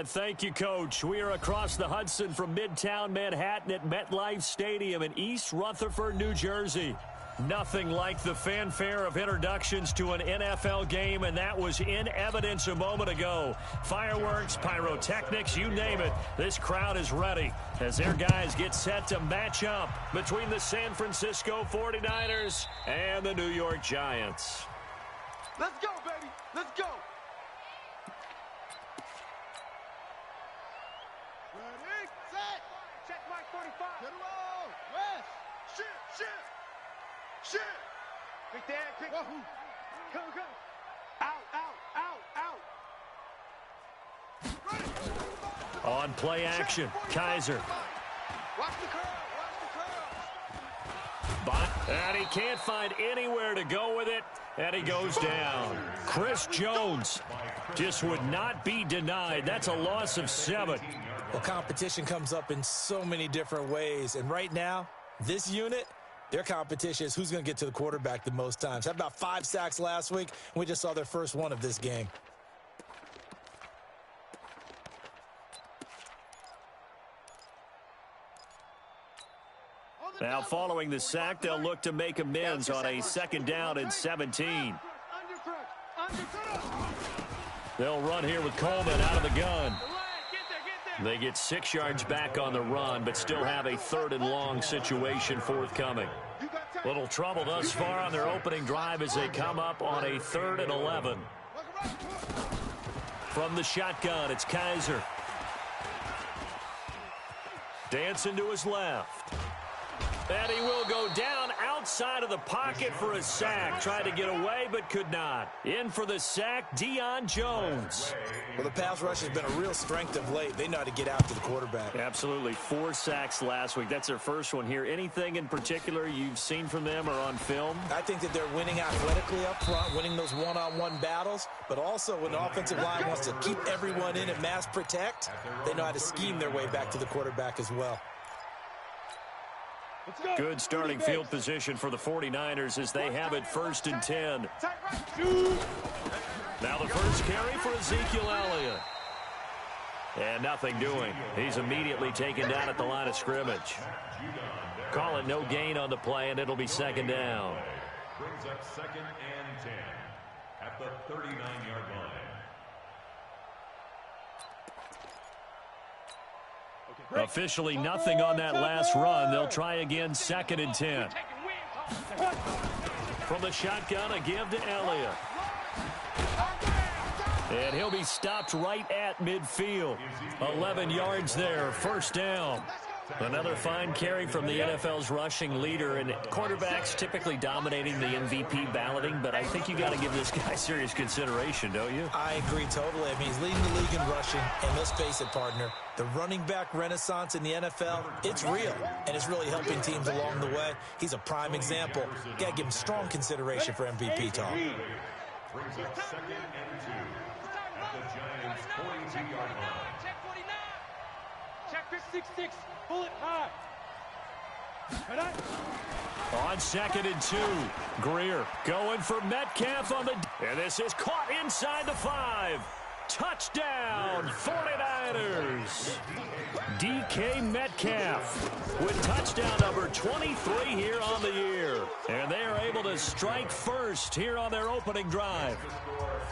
Thank you, Coach. We are across the Hudson from Midtown Manhattan at MetLife Stadium in East Rutherford, New Jersey. Nothing like the fanfare of introductions to an NFL game, and that was in evidence a moment ago. Fireworks, pyrotechnics, you name it. This crowd is ready as their guys get set to match up between the San Francisco 49ers and the New York Giants. Let's go, baby. Let's go. Ready, set. Check mark 45. Get a roll. West. Shit. Shit! Big Dan, pick. Wahoo! Go! Out! On play action, Kaiser. Watch the curl! And he can't find anywhere to go with it, and he goes down. Chris Jones just would not be denied. That's a loss of 7. Well, competition comes up in so many different ways, and right now, this unit, their competition is who's going to get to the quarterback the most times. Had about 5 sacks last week, and we just saw their first one of this game. Now, following the sack, they'll look to make amends on a 2nd down and 17. They'll run here with Coleman out of the gun. They get 6 yards back on the run, but still have a 3rd and long situation forthcoming. Little trouble thus far on their opening drive as they come up on a 3rd and 11. From the shotgun, it's Kaiser. Dancing to his left. And he will go down outside of the pocket for a sack. Tried to get away, but could not. In for the sack, Deion Jones. Well, the pass rush has been a real strength of late. They know how to get after the quarterback. Absolutely. 4 sacks last week. That's their first one here. Anything in particular you've seen from them or on film? I think that they're winning athletically up front, winning those one-on-one battles, but also when the offensive line wants to keep everyone in and mass protect, they know how to scheme their way back to the quarterback as well. Good starting field position for the 49ers as they have it 1st and 10. Now the first carry for Ezekiel Elliott. And nothing doing. He's immediately taken down at the line of scrimmage. Call it no gain on the play, and it'll be 2nd down. Brings up 2nd and 10 at the 39-yard line. Officially nothing on that last run. They'll try again 2nd and 10. From the shotgun, a give to Elliott. And he'll be stopped right at midfield. 11 yards there, 1st down. Another fine carry from the NFL's rushing leader, and quarterbacks typically dominating the MVP balloting, but I think you got to give this guy serious consideration, don't you? I agree totally. I mean, he's leading the league in rushing, and let's face it, partner, the running back renaissance in the NFL, it's real, and it's really helping teams along the way. He's a prime example. Got to give him strong consideration for MVP talk. Brings up 2nd and 2 at the Giants' 42-yard line. Check 49. Check 6-6. Pull it high. On 2nd and 2, Greer going for Metcalf on the... And this is caught inside the 5. Touchdown, 49ers. DK Metcalf with touchdown number 23 here on the year. And they are able to strike first here on their opening drive.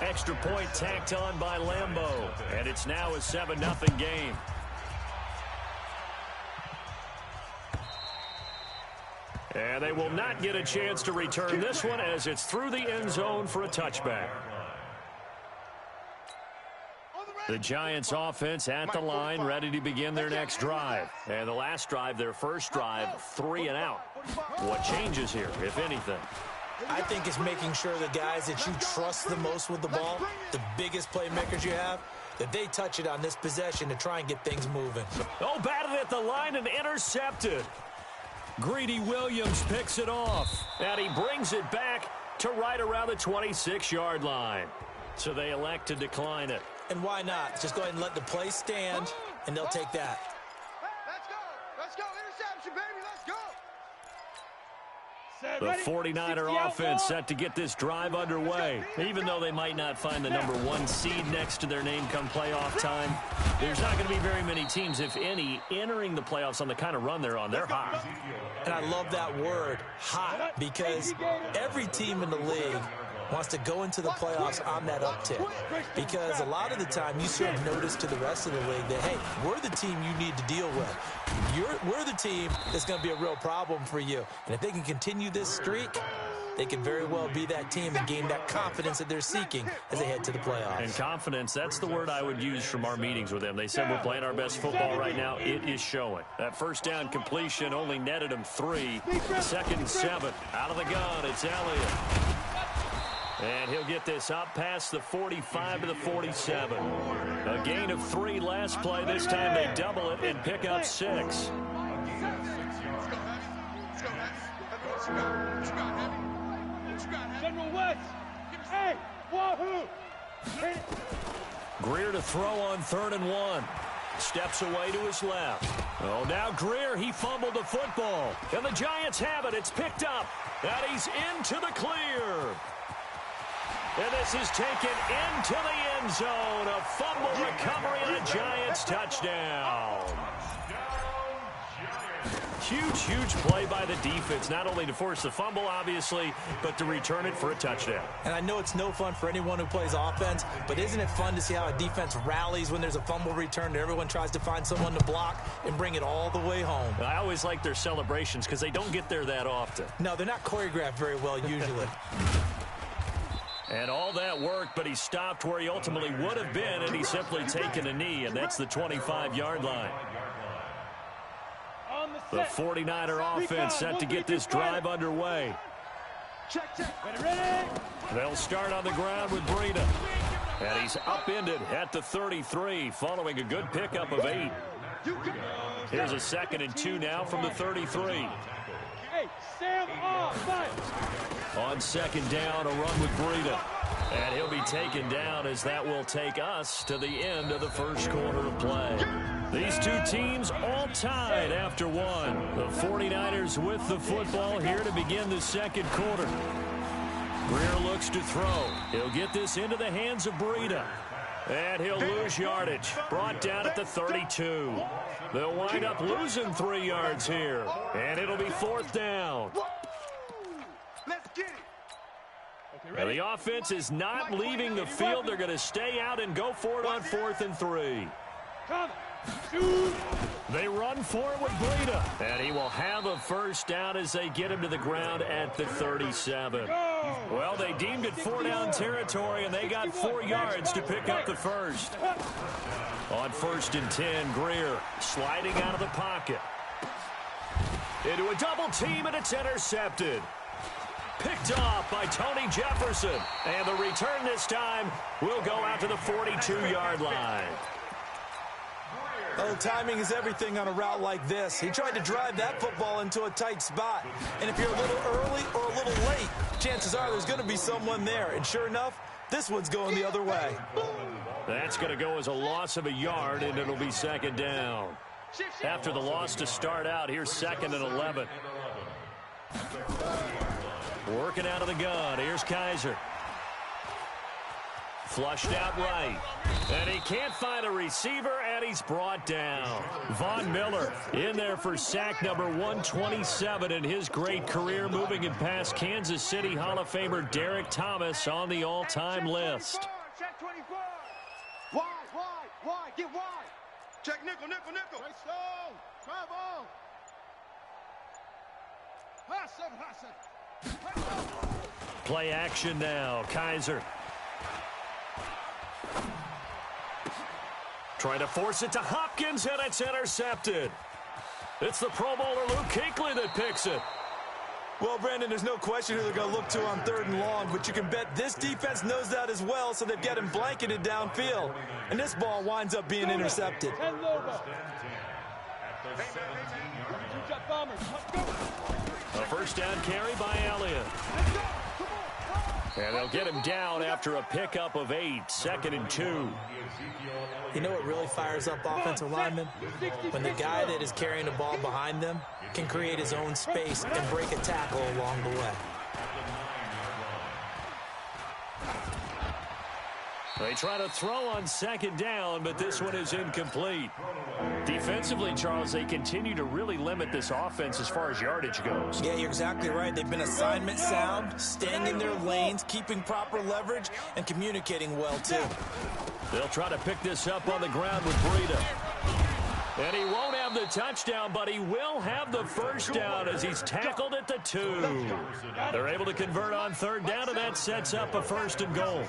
Extra point tacked on by Lambeau. And it's now a 7-0 game. And they will not get a chance to return this one as it's through the end zone for a touchback. The Giants offense at the line, ready to begin their next drive. And the last drive, their first drive, 3 and out. What changes here, if anything? I think it's making sure the guys that you trust the most with the ball, the biggest playmakers you have, that they touch it on this possession to try and get things moving. Oh, batted at the line and intercepted. Greedy Williams picks it off, and he brings it back to right around the 26-yard line. So they elect to decline it. And why not? Just go ahead and let the play stand, and they'll take that. Let's go. Let's go. Interception, baby. Let's go. The 49er offense set to get this drive underway. Even though they might not find the #1 seed next to their name come playoff time, there's not going to be very many teams, if any, entering the playoffs on the kind of run they're on. They're hot. And I love that word, hot, because every team in the league wants to go into the playoffs on that uptick, because a lot of the time you serve notice to the rest of the league that, hey, we're the team you need to deal with. We're the team that's going to be a real problem for you. And if they can continue this streak, they can very well be that team and gain that confidence that they're seeking as they head to the playoffs. And confidence, that's the word I would use from our meetings with them. They said we're playing our best football right now. It is showing. That first down completion only netted them 3. 2nd and 7. Out of the gun, it's Elliott. And he'll get this up past the 45 to the 47. A gain of 3 last play. This time they double it and pick up 6. General West. Hey, wahoo! Greer to throw on 3rd and 1. Steps away to his left. Oh, now Greer, he fumbled the football. And the Giants have it. It's picked up. And he's into the clear. And this is taken into the end zone. A fumble recovery and a Giants touchdown. Huge play by the defense, not only to force the fumble, obviously, but to return it for a touchdown. And I know it's no fun for anyone who plays offense, but isn't it fun to see how a defense rallies when there's a fumble return and everyone tries to find someone to block and bring it all the way home? I always like their celebrations because they don't get there that often. No, they're not choreographed very well usually. And all that work, but he stopped where he ultimately would have been, and he's simply taken a knee, and that's the 25-yard line. The 49er offense set to get this drive underway. They'll start on the ground with Breida. And he's upended at the 33, following a good pickup of 8. Here's a 2nd and 2 now from the 33. Hey, Sam, on 2nd down, a run with Breida. And he'll be taken down as that will take us to the end of the first quarter of play. These two teams all tied after 1. The 49ers with the football here to begin the 2nd quarter. Greer looks to throw. He'll get this into the hands of Breida. And he'll lose yardage. Brought down at the 32. They'll wind up losing 3 yards here. And it'll be 4th down. Let's get it. Now the offense is not leaving the field. They're going to stay out and go for it on 4th and 3. They run for it with Breida. And he will have a first down as they get him to the ground at the 37. Well, they deemed it 4-down territory, and they got 4 yards to pick up the first. On 1st and 10, Greer sliding out of the pocket. Into a double team, and it's intercepted. Picked off by Tony Jefferson. And the return this time will go out to the 42-yard line. Oh, timing is everything on a route like this. He tried to drive that football into a tight spot. And if you're a little early or a little late, chances are there's going to be someone there. And sure enough, this one's going the other way. That's going to go as a loss of a yard, and it'll be 2nd down. After the loss to start out, here's 2nd and 11. Working out of the gun. Here's Kaiser. Flushed out right. And he can't find a receiver, and he's brought down. Von Miller in there for sack number 127 in his great career, moving it past Kansas City Hall of Famer Derek Thomas on the all-time list. Check 24. Wide. Get wide. Check nickel. Right stone. Travel. High seven. Play action now. Kaiser. Trying to force it to Hopkins, and it's intercepted. It's the Pro Bowler Luke Kuechly that picks it. Well, Brandon, there's no question who they're going to look to on 3rd and long, but you can bet this defense knows that as well, so they've got him blanketed downfield. And this ball winds up being intercepted. A first down carry by Elliott. And they'll get him down after a pickup of 8, 2nd and 2. You know what really fires up offensive linemen? When the guy that is carrying the ball behind them can create his own space and break a tackle along the way. They try to throw on 2nd down, but this one is incomplete. Defensively, Charles, they continue to really limit this offense as far as yardage goes. Yeah, you're exactly right. They've been assignment sound, staying in their lanes, keeping proper leverage, and communicating well, too. They'll try to pick this up on the ground with Breida. And he won't have the touchdown, but he will have the first down as he's tackled at the 2. They're able to convert on 3rd down, and that sets up a 1st and goal.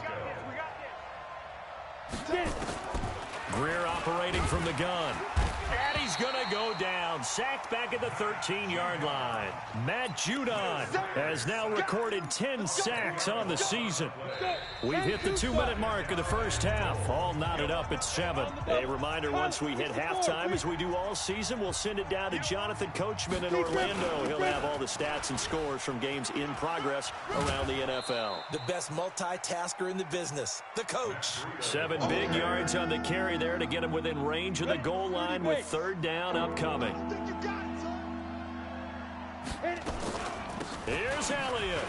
Greer operating from the gun. And he's going to go down. Sacked back at the 13-yard line. Matt Judon has now recorded 10 sacks on the season. We've hit the 2-minute mark of the first half. All knotted up at 7. A reminder, once we hit halftime, as we do all season, we'll send it down to Jonathan Coachman in Orlando. He'll have all the stats and scores from games in progress around the NFL. The best multitasker in the business, the coach. 7 big yards on the carry there to get him within range of the goal line with 3rd down upcoming. Here's Elliott.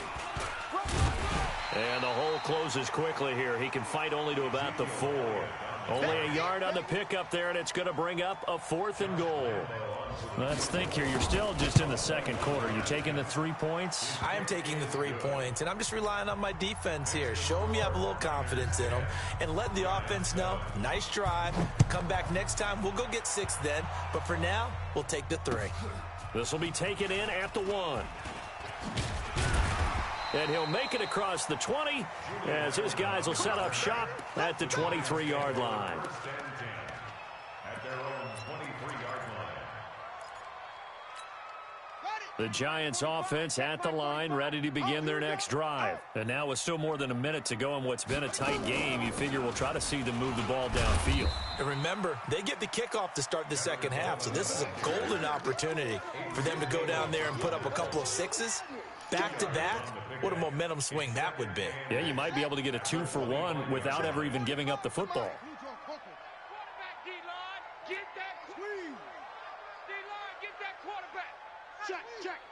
And the hole closes quickly here. He can fight only to about the 4. Only a yard on the pickup there, and it's going to bring up a 4th and goal. Let's think here. You're still just in the 2nd quarter. You taking the 3 points? I am taking the 3 points, and I'm just relying on my defense here. Show them you have a little confidence in them, and let the offense know, nice drive. Come back next time. We'll go get 6 then, but for now, we'll take the 3. This will be taken in at the 1. And he'll make it across the 20 as his guys will set up shop at the 23-yard line. The Giants offense at the line, ready to begin their next drive. And now with still more than a minute to go in what's been a tight game, you figure we'll try to see them move the ball downfield. And remember, they get the kickoff to start the second half, so this is a golden opportunity for them to go down there and put up a couple of 6s. Back-to-back, what a momentum swing that would be. Yeah, you might be able to get a 2-for-1 without ever even giving up the football.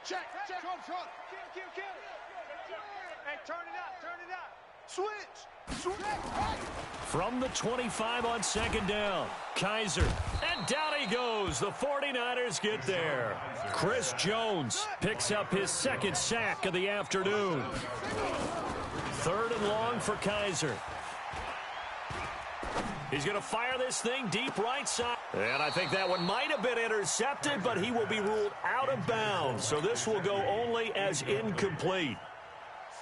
Check. Kill. Hey, turn it up. Switch. From the 25 on 2nd down, Kaiser. And down he goes. The 49ers get there. Chris Jones picks up his 2nd sack of the afternoon. 3rd and long for Kaiser. He's going to fire this thing deep right side. And I think that one might have been intercepted, but he will be ruled out of bounds. So this will go only as incomplete.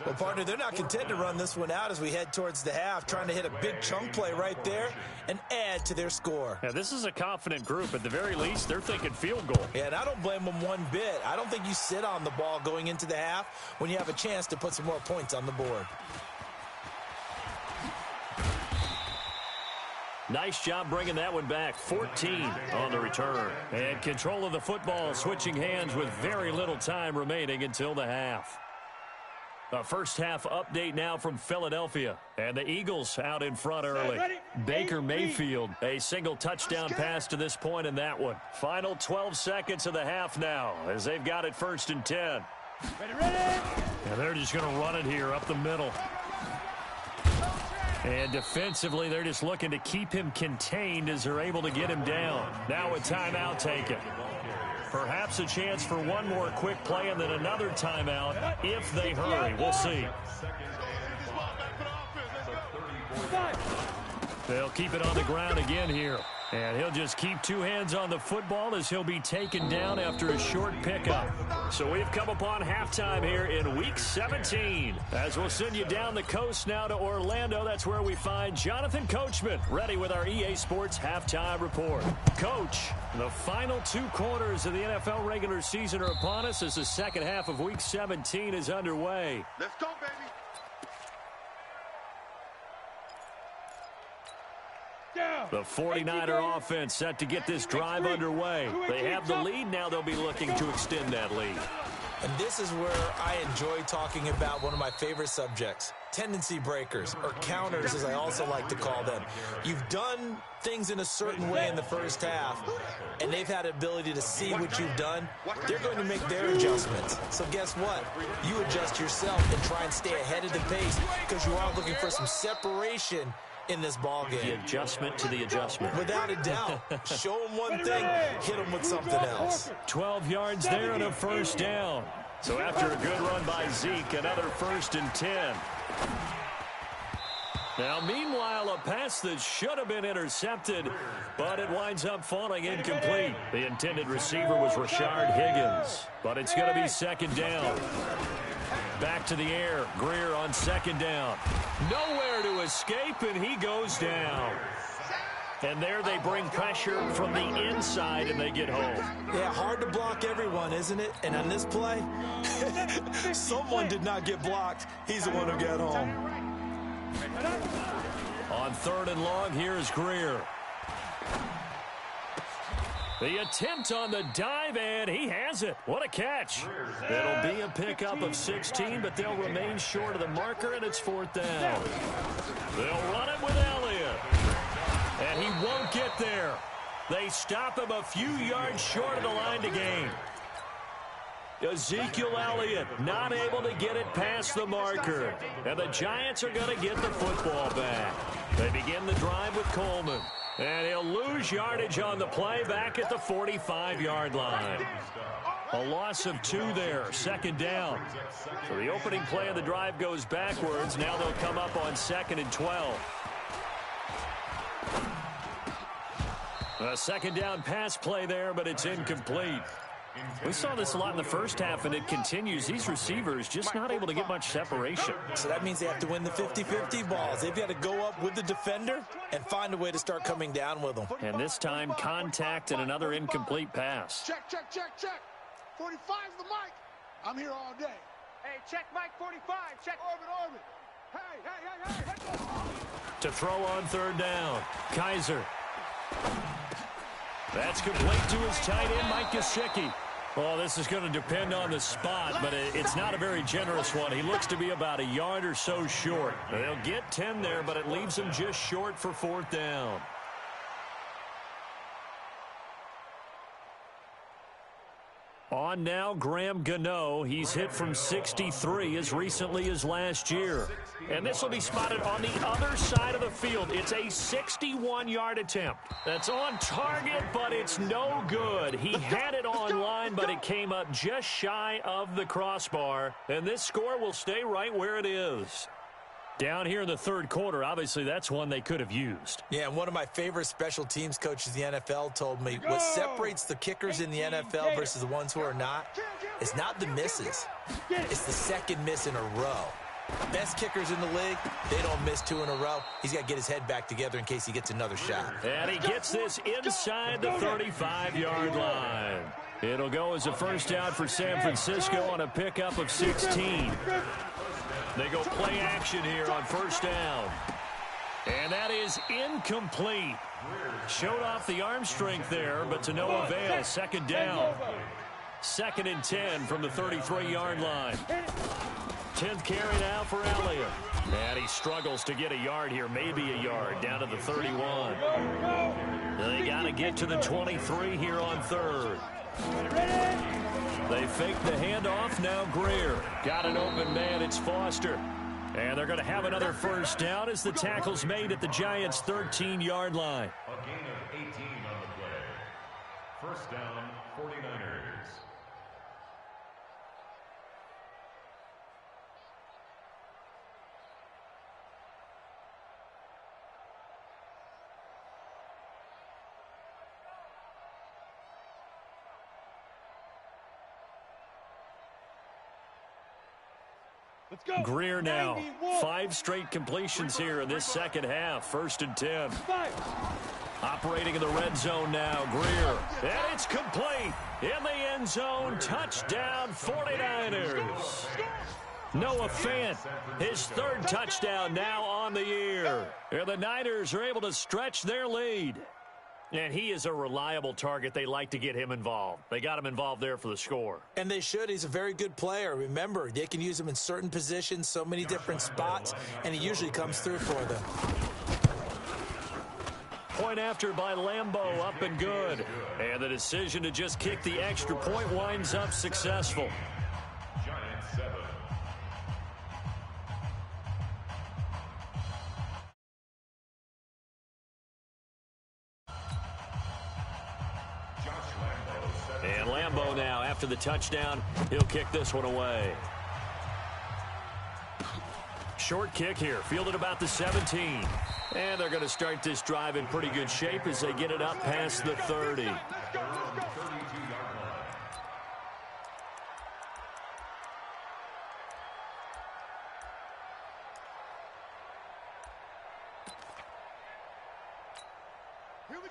Well, partner, they're not content to run this one out as we head towards the half, trying to hit a big chunk play right there and add to their score. Now, this is a confident group. At the very least, they're thinking field goal. Yeah, and I don't blame them one bit. I don't think you sit on the ball going into the half when you have a chance to put some more points on the board. Nice job bringing that one back. 14 on the return. And control of the football, switching hands with very little time remaining until the half. A first half update now from Philadelphia. And the Eagles out in front early. Baker Mayfield, a single touchdown pass to this point in that one. Final 12 seconds of the half now as they've got it 1st and 10. And they're just going to run it here up the middle. And defensively, they're just looking to keep him contained as they're able to get him down. Now a timeout taken. Perhaps a chance for one more quick play and then another timeout if they hurry. We'll see. They'll keep it on the ground again here. And he'll just keep 2 hands on the football as he'll be taken down after a short pickup. So we've come upon halftime here in Week 17. As we'll send you down the coast now to Orlando, that's where we find Jonathan Coachman, ready with our EA Sports Halftime Report. Coach, the final 2 quarters of the NFL regular season are upon us as the second half of Week 17 is underway. Let's go, baby. The 49er offense set to get this drive underway. They have the lead. Now they'll be looking to extend that lead. And this is where I enjoy talking about one of my favorite subjects, tendency breakers, or counters as I also like to call them. You've done things in a certain way in the first half, and they've had the ability to see what you've done. They're going to make their adjustments. So guess what? You adjust yourself and try and stay ahead of the pace because you are looking for some separation in this ball game. The adjustment to the adjustment. Without a doubt. Show them one thing, hit them with something else. 12 yards there and a first down. So after a good run by Zeke, another 1st and 10. Now, meanwhile, a pass that should have been intercepted, but it winds up falling incomplete. The intended receiver was Rashard Higgins, but it's going to be 2nd down. Back to the air. Greer on 2nd down. Nowhere to escape, and he goes down. And there they bring pressure from the inside, and they get home. Yeah, hard to block everyone, isn't it? And on this play, someone did not get blocked. He's the one who got home. On 3rd and long, here's Greer. The attempt on the dive, and he has it. What a catch. It'll be a pickup of 16, but they'll remain short of the marker, and it's 4th down. They'll run it with Elliott. And he won't get there. They stop him a few yards short of the line to gain. Ezekiel Elliott not able to get it past the marker. And the Giants are going to get the football back. They begin the drive with Coleman. And he'll lose yardage on the play back at the 45-yard line. A loss of 2 there, 2nd down. So the opening play of the drive goes backwards. Now they'll come up on 2nd and 12. A 2nd down pass play there, but it's incomplete. We saw this a lot in the first half, and it continues. These receivers just not able to get much separation. So that means they have to win the 50-50 balls. They've got to go up with the defender and find a way to start coming down with them. And this time, contact and another incomplete pass. Check, check, check, check. 45's the mic. I'm here all day. Hey, check mic 45. Check. Orbit. Hey. To throw on 3rd down, Kaiser. That's complete to his tight end, Mike Gesicki. Well, this is going to depend on the spot, but it's not a very generous one. He looks to be about a yard or so short. They'll get 10 there, but it leaves him just short for 4th down. On now, Graham Gano. He's hit from 63 as recently as last year. And this will be spotted on the other side of the field. It's a 61-yard attempt. That's on target, but it's no good. He had it on line, but it came up just shy of the crossbar. And this score will stay right where it is. Down here in the 3rd quarter, obviously that's one they could have used. Yeah, and one of my favorite special teams coaches in the NFL told me what separates the kickers in the NFL versus the ones who are not is not the misses. It's the 2nd miss in a row. Best kickers in the league, they don't miss 2 in a row. He's got to get his head back together in case he gets another shot. And he gets this inside the 35-yard line. It'll go as a 1st down for San Francisco on a pickup of 16. They go play action here on 1st down. And that is incomplete. Showed off the arm strength there, but to no avail. 2nd down. 2nd and 10 from the 33-yard line. 10th carry now for Elliott. And he struggles to get a yard here, maybe a yard, down to the 31. They got to get to the 23 here on 3rd. They fake the handoff. Now Greer. Got an open man. It's Foster. And they're going to have another 1st down as the tackle's made at the Giants' 13-yard line. A gain of 18 on the play. 1st down, 49ers. Greer now. 5 straight completions here in this 2nd half. 1st and 10. Operating in the red zone now. Greer. And it's complete. In the end zone. Touchdown 49ers. Noah Fant. His 3rd touchdown now on the year. And the Niners are able to stretch their lead. And he is a reliable target. They like to get him involved. They got him involved there for the score. And they should. He's a very good player. Remember, they can use him in certain positions, so many different spots, and he usually comes through for them. Point after by Lambeau, up and good. And the decision to just kick the extra point winds up successful. Giants 7. And Lambeau now, after the touchdown, he'll kick this one away. Short kick here, fielded about the 17. And they're going to start this drive in pretty good shape as they get it up past the 30.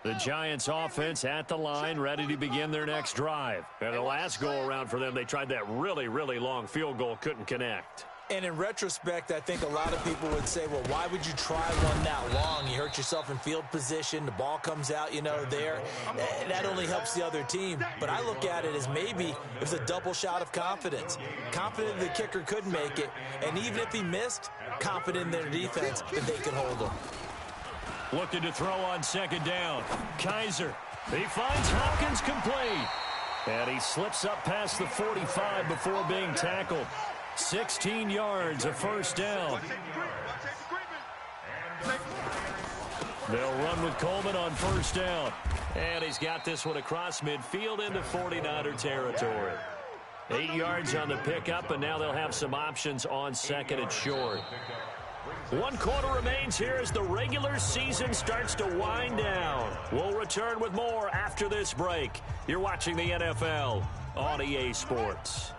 The Giants offense at the line, ready to begin their next drive. And the last go-around for them, they tried that really, really long field goal, couldn't connect. And in retrospect, I think a lot of people would say, well, why would you try one that long? You hurt yourself in field position. The ball comes out, there. That only helps the other team. But I look at it as maybe it was a double shot of confidence. Confident the kicker could make it. And even if he missed, confident in their defense that they could hold him. Looking to throw on second down. Kaiser. He finds Hopkins complete. And he slips up past the 45 before being tackled. 16 yards, a first down. They'll run with Coleman on first down. And he's got this one across midfield into 49er territory. 8 yards on the pickup, and now they'll have some options on second and short. 1 quarter remains here as the regular season starts to wind down. We'll return with more after this break. You're watching the NFL on EA Sports.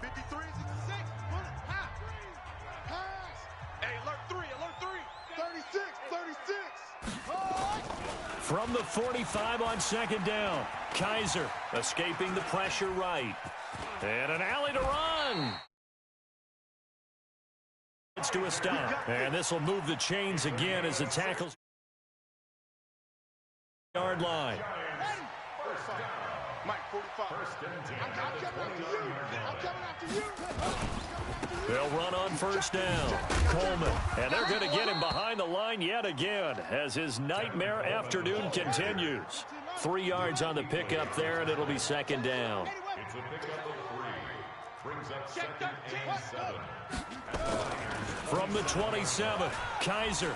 From the 45 on second down, Kaiser escaping the pressure right. And an alley to run. It's to a stop. And this will move the chains again as the tackles. Yard line. Mike, 45. I'm coming after you. They'll run on first down. Coleman. And they're going to get him behind the line yet again as his nightmare afternoon continues. 3 yards on the pickup there, and it'll be second down. It's a pickup of 3. Brings up second and 7. From the 27, Kaiser.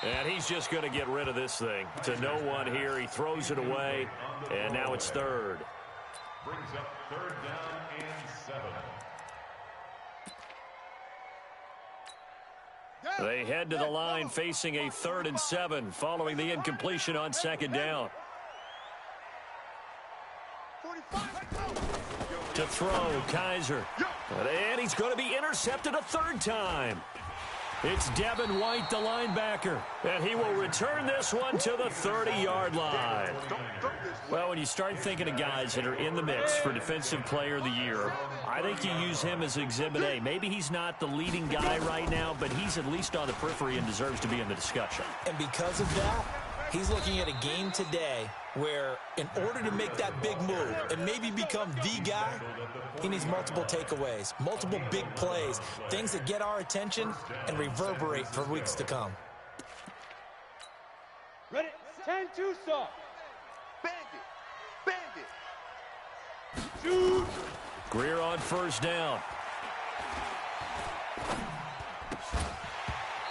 And he's just going to get rid of this thing. To no one here. He throws it away, and now it's third. Brings up third down and 7. They head to the line facing a 3rd and 7 following the incompletion on second down. To throw, Kaiser. And he's going to be intercepted a 3rd time. It's Devin White, the linebacker, and he will return this one to the 30-yard line. Well, when you start thinking of guys that are in the mix for Defensive Player of the Year, I think you use him as Exhibit A. Maybe he's not the leading guy right now, but he's at least on the periphery and deserves to be in the discussion. And because of that, he's looking at a game today where in order to make that big move and maybe become the guy, he needs multiple takeaways, multiple big plays, things that get our attention and reverberate for weeks to come. Ready? 10-2 stop. Bandit. Shoot. Greer on first down.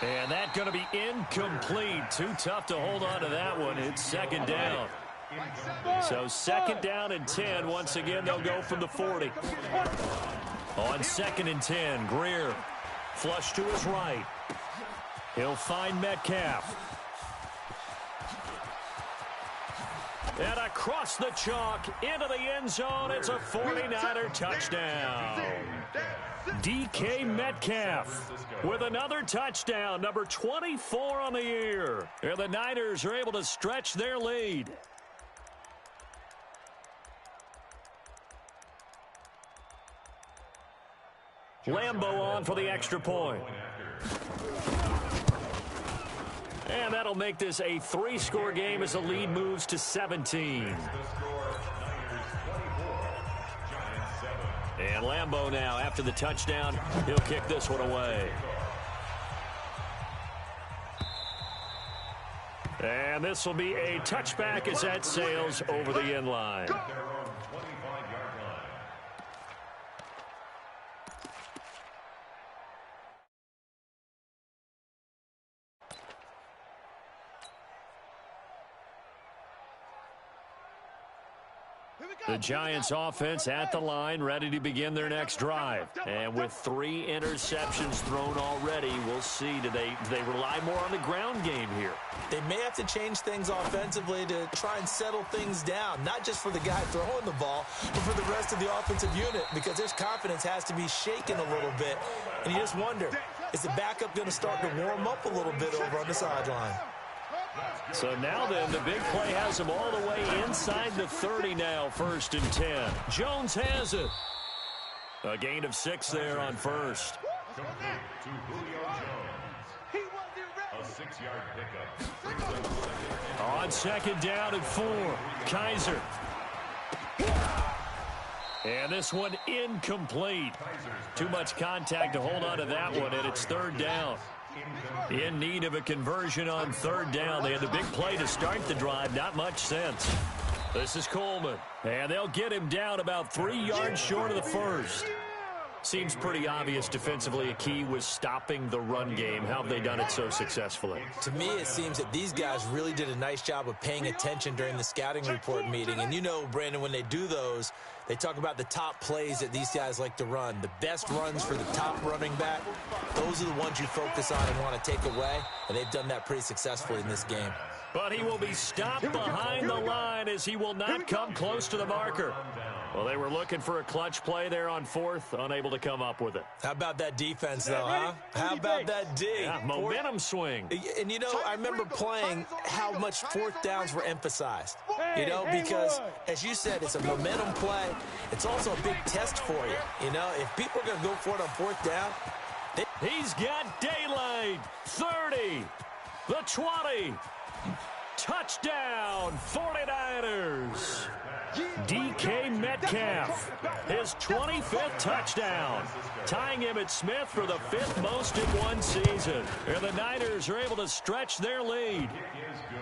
And that's going to be incomplete. Too tough to hold on to that one. It's second down. So second down and 10. Once again, they'll go from the 40. On second and 10, Greer. Flush to his right. He'll find Metcalf. And across the chalk, into the end zone, it's a 49er touchdown. DK Metcalf with another touchdown, number 24 on the year. And the Niners are able to stretch their lead. Lambeau on for the extra point. And that'll make this a 3-score game as the lead moves to 17. And Lambeau now, after the touchdown, he'll kick this one away. And this will be a touchback as that sails over the end line. The Giants offense at the line, ready to begin their next drive. And with 3 interceptions thrown already, we'll see, do they rely more on the ground game here? They may have to change things offensively to try and settle things down, not just for the guy throwing the ball, but for the rest of the offensive unit, because their confidence has to be shaken a little bit. And you just wonder, is the backup going to start to warm up a little bit over on the sideline? So now then, the big play has them all the way inside the 30 now, 1st and 10. Jones has it. A gain of 6 there on first. Complete to Julio Jones. A 6-yard pickup. On 2nd down and 4, Kaiser. And this one incomplete. Too much contact to hold on to that one, and it's 3rd down. In need of a conversion on 3rd down. They had the big play to start the drive. Not much sense. This is Coleman. And they'll get him down about 3 yards short of the first. Seems pretty obvious defensively a key was stopping the run game. How have they done it so successfully? To me, it seems that these guys really did a nice job of paying attention during the scouting report meeting. And you know, Brandon, when they do those, they talk about the top plays that these guys like to run. The best runs for the top running back, those are the ones you focus on and want to take away. And they've done that pretty successfully in this game. But he will be stopped behind the line as he will not come close to the marker. Well, they were looking for a clutch play there on 4th, unable to come up with it. How about that defense, though, huh? How about that D? Yeah, momentum swing. And, you know, I remember playing how much 4th downs were emphasized. You know, because, as you said, it's a momentum play. It's also a big test for you. You know, if people are going to go for it on 4th down. He's got daylight. 30. The 20. Touchdown, 49ers. DK Metcalf, his 25th touchdown, tying him at Smith for the 5th most in one season. And the Niners are able to stretch their lead.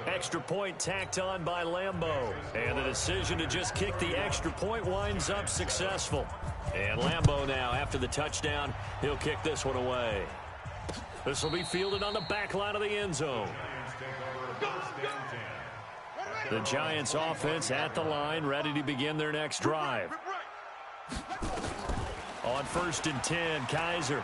Extra point tacked on by Lambeau. And the decision to just kick the extra point winds up successful. And Lambeau now, after the touchdown, he'll kick this one away. This will be fielded on the back line of the end zone. The Giants offense at the line, ready to begin their next drive. On 1st and 10, Kaiser.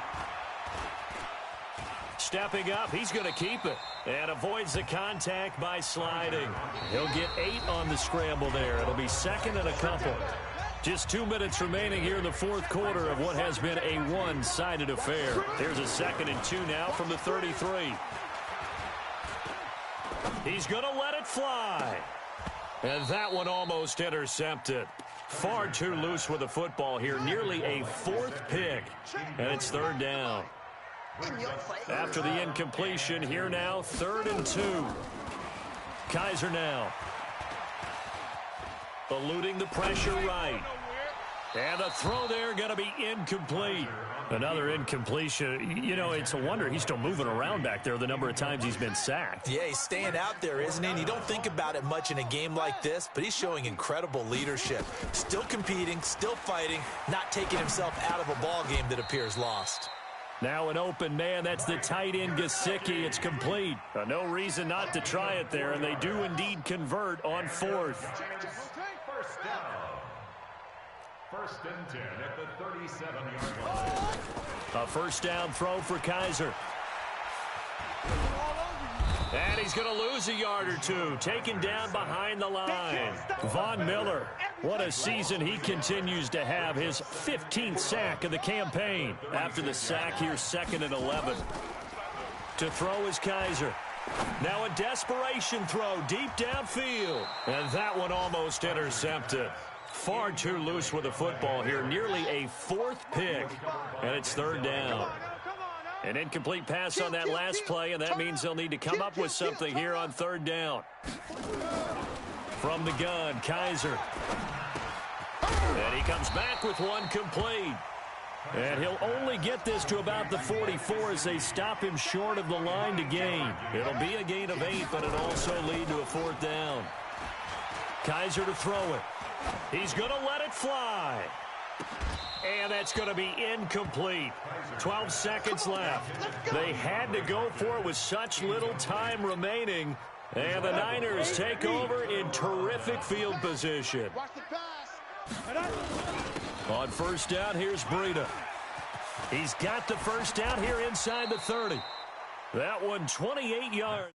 Stepping up, he's going to keep it. And avoids the contact by sliding. He'll get 8 on the scramble there. It'll be 2nd and a couple. Just 2 minutes remaining here in the 4th quarter of what has been a one-sided affair. Here's a 2nd and 2 now from the 33. He's going to let it fly. And that one almost intercepted. Far too loose with the football here. Nearly a 4th pick. And it's 3rd down. After the incompletion, here now, 3rd and 2. Kaiser now. Eluding the pressure right. And the throw there going to be incomplete. Another incompletion. You know, it's a wonder he's still moving around back there the number of times he's been sacked. Yeah, he's staying out there, isn't he? And you don't think about it much in a game like this, but he's showing incredible leadership. Still competing, still fighting, not taking himself out of a ball game that appears lost. Now an open man. That's the tight end, Gesicki. It's complete. No reason not to try it there, and they do indeed convert on 4th. First down. 1st and 10 at the 37-yard line. A 1st down throw for Kaiser. And he's going to lose a yard or 2. Taken down behind the line. Von Miller. What a season he continues to have. His 15th sack of the campaign. After the sack, here's 2nd and 11. To throw is Kaiser. Now a desperation throw deep downfield. And that one almost intercepted. Far too loose with the football here. Nearly a 4th pick. And it's 3rd down. An incomplete pass on that last play, and that means they'll need to come up with something here on third down. From the gun, Kaiser. And he comes back with one complete. And he'll only get this to about the 44 as they stop him short of the line to gain. It'll be a gain of 8, but it'll also lead to a fourth down. Kaiser to throw it. He's going to let it fly. And that's going to be incomplete. 12 seconds left. They had to go for it with such little time remaining. And the Niners take over in terrific field position. On first down, here's Breida. He's got the first down here inside the 30. That one 28 yards.